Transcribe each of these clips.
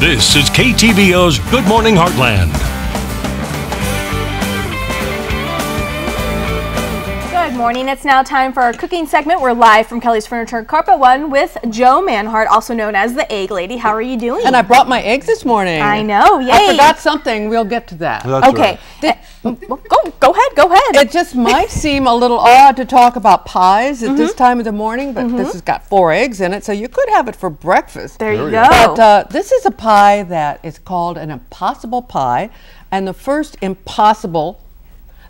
This is KTVO's Good Morning Heartland. Good morning. It's now time for our cooking segment. We're live from Kelly's Furniture and Carpet One with Jo Manhart, also known as the Egg Lady. How are you doing? And I brought my eggs this morning. I know. Yay. I forgot something. We'll get to that. That's okay. right. Go ahead. It just might seem a little odd to talk about pies at this time of the morning, but this has got 4 eggs in it, so you could have it for breakfast. There you go. But this is a pie that is called an impossible pie, and the first impossible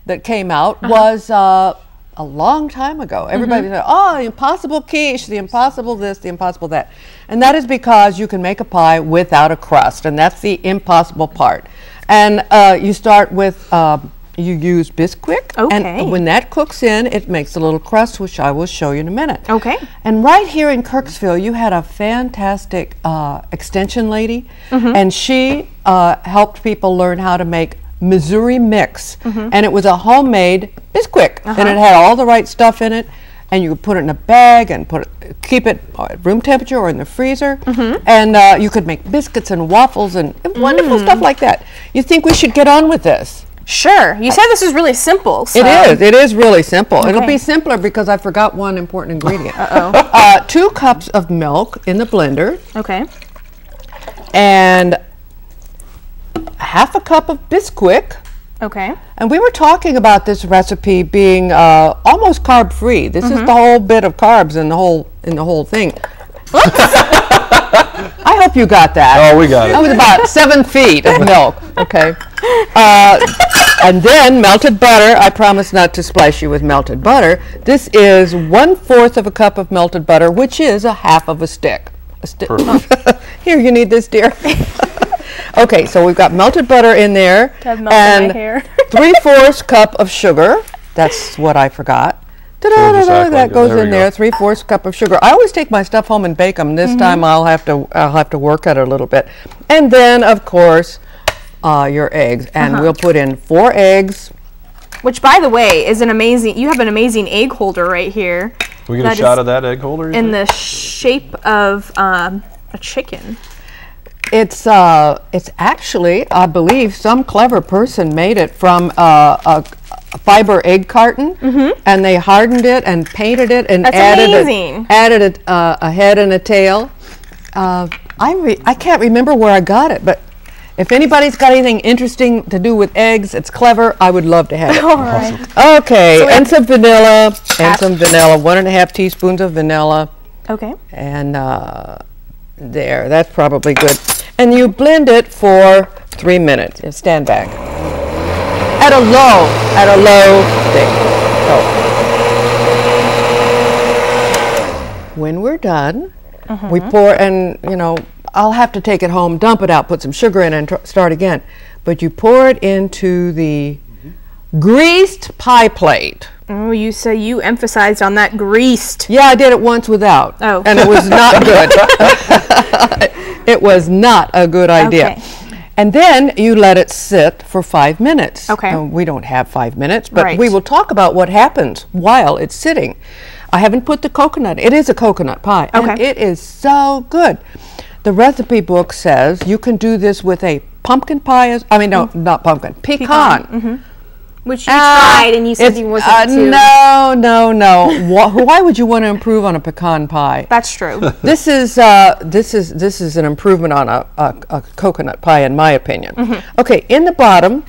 that came out was a long time ago. Everybody said, oh, the impossible quiche, the impossible this, the impossible that. And that is because you can make a pie without a crust, and that's the impossible part. And you start with, you use Bisquick, and when that cooks in, it makes a little crust, which I will show you in a minute. Okay. And right here in Kirksville, you had a fantastic extension lady, and she helped people learn how to make Missouri mix, and it was a homemade Bisquick, and it had all the right stuff in it, and you could put it in a bag and keep it at room temperature or in the freezer, and you could make biscuits and waffles and wonderful stuff like that. You think we should get on with this? Sure. You said this is really simple. So. It is really simple. It'll be simpler because I forgot one important ingredient. 2 cups of milk in the blender. Okay. And half a cup of Bisquick. Okay. And we were talking about this recipe being almost carb-free. This is the whole bit of carbs in the whole thing. I hope you got that. Oh, we got it. That was about 7 feet of milk. Okay. And then melted butter. I promise not to splash you with melted butter. This is 1/4 of a cup of melted butter, which is a half of a stick. Here, you need this, dear. Okay, so we've got melted butter in there, and 3/4 cup of sugar. That's what I forgot. That goes in there. 3/4 cup of sugar. I always take my stuff home and bake them. This time I'll have to work at it a little bit. And then, of course, your eggs, and we'll put in 4 eggs. Which, by the way, is an amazing. You have an amazing egg holder right here. Can we get a shot of that egg holder? In the shape of a chicken. It's actually, I believe, some clever person made it from a fiber egg carton, and they hardened it and painted it and added a head and a tail. I can't remember where I got it, but if anybody's got anything interesting to do with eggs, it's clever, I would love to have it. All right. Okay, so and some vanilla, 1.5 teaspoons of vanilla. Okay. And there, that's probably good. And you blend it for 3 minutes. Stand back. At a low thing. So when we're done, we pour, and I'll have to take it home, dump it out, put some sugar in, and start again. But you pour it into the greased pie plate. Oh, you emphasized on that greased. Yeah, I did it once without. Oh. And it was not good. It was not a good idea. Okay. And then you let it sit for 5 minutes. Okay. We don't have 5 minutes, but we will talk about what happens while it's sitting. I haven't put the coconut. It is a coconut pie. Okay. And it is so good. The recipe book says you can do this with a pumpkin pie. Not pumpkin, pecan. Which you tried and you said you wasn't too. No. Why would you want to improve on a pecan pie? That's true. This is an improvement on a coconut pie, in my opinion. Okay, in the bottom,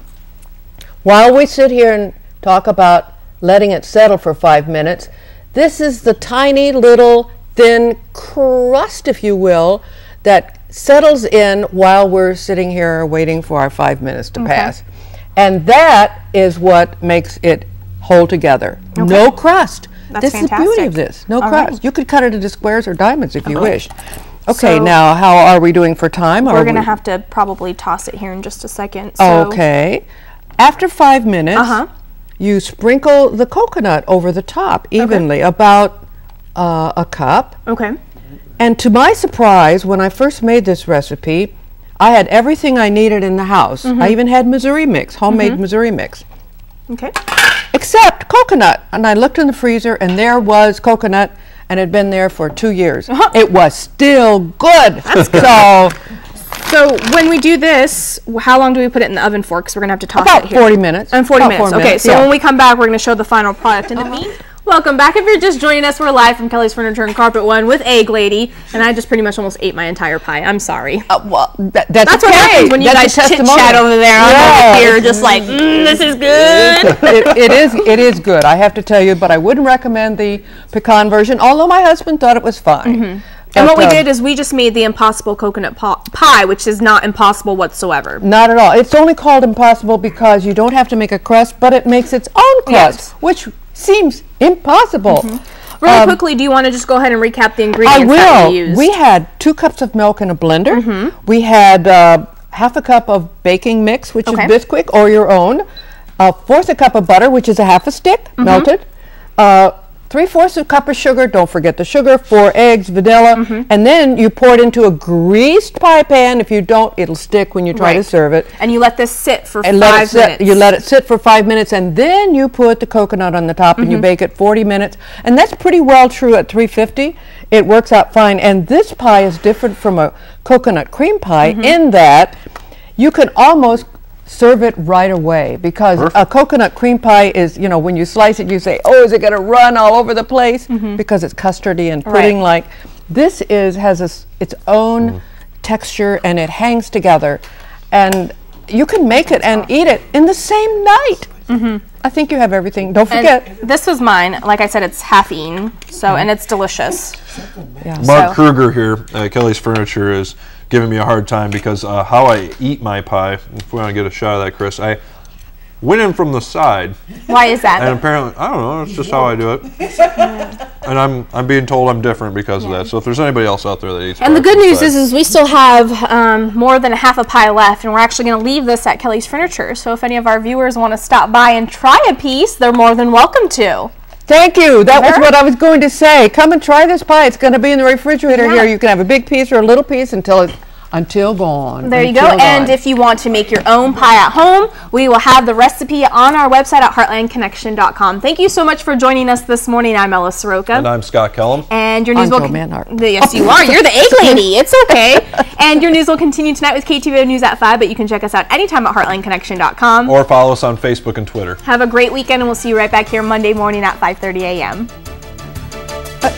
while we sit here and talk about letting it settle for 5 minutes, this is the tiny little thin crust, if you will, that settles in while we're sitting here waiting for our 5 minutes to pass. And that is what makes it hold together. No crust. That's this is the beauty of this. No crust. Right. You could cut it into squares or diamonds if you wished. Okay, so now how are we doing for time? We're going to have to probably toss it here in just a second. So. Okay. After 5 minutes, you sprinkle the coconut over the top evenly, about a cup. Okay. And to my surprise, when I first made this recipe, I had everything I needed in the house. I even had Missouri mix, homemade Missouri mix. Okay. Except coconut. And I looked in the freezer, and there was coconut, and it had been there for 2 years. It was still good. That's good. So So when we do this, how long do we put it in the oven for? Because we're going to have to toss About it here. 40 minutes. And 40 About minutes. 4 Okay, minutes, so yeah. when we come back, we're going to show the final product. In the meantime, welcome back. If you're just joining us, we're live from Kelly's Furniture and Carpet One with Egg Lady, and I just pretty much almost ate my entire pie. I'm sorry. Well, that's That's okay. what happens when you That's guys a testimonial. chit-chat over there. I'm Yeah. over here just like, this is good. It is good, I have to tell you, but I wouldn't recommend the pecan version, although my husband thought it was fine. And what we But, did is we just made the impossible coconut pie, which is not impossible whatsoever. Not at all. It's only called impossible because you don't have to make a crust, but it makes its own crust, Yes. which seems impossible. Really quickly, do you want to just go ahead and recap the I ingredients that will. we used? We had 2 cups of milk in a blender. We had half a cup of baking mix, which Okay. is Bisquick or your own. 1/4 a cup of butter, which is a half a stick melted. 3/4 a cup of sugar. Don't forget the sugar. 4 eggs, vanilla, and then you pour it into a greased pie pan. If you don't, it'll stick when you try to Right. serve it. And you let this sit for And 5 let it sit. minutes. You let it sit for 5 minutes, and then you put the coconut on the top, and you bake it 40 minutes. And that's pretty well true at 350. It works out fine. And this pie is different from a coconut cream pie in that you can almost serve it right away, because a coconut cream pie is, you know, when you slice it, you say, oh, is it going to run all over the place? Because it's custardy and pudding-like. This has its own texture, and it hangs together. And you can make it and eat it in the same night. I think you have everything. Don't forget. And this was mine. Like I said, it's half eaten, so and it's delicious. Mark Kruger here at Kelly's Furniture is giving me a hard time because how I eat my pie, if we want to get a shot of that, Chris, I went in from the side. Why is that? And apparently, I don't know, it's just how I do it. And I'm being told I'm different because of that. So if there's anybody else out there that eats And the pie good from news side- is we still have more than a half a pie left, and we're actually going to leave this at Kelly's Furniture. So if any of our viewers want to stop by and try a piece, they're more than welcome to. Thank you. That was Sure. what I was going to say. Come and try this pie. It's going to be in the refrigerator Yeah. here. You can have a big piece or a little piece until gone. There you go. And if you want to make your own pie at home, we will have the recipe on our website at heartlandconnection.com. Thank you so much for joining us this morning. I'm Ella Soroka. And I'm Scott Kellum. And your news I'm will Joe Manhart. Yes, you are. You're the egg lady. It's okay. And your news will continue tonight with KTVO News at 5, but you can check us out anytime at heartlandconnection.com. Or follow us on Facebook and Twitter. Have a great weekend, and we'll see you right back here Monday morning at 5:30 a.m. That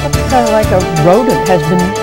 looks kind of like a rodent has been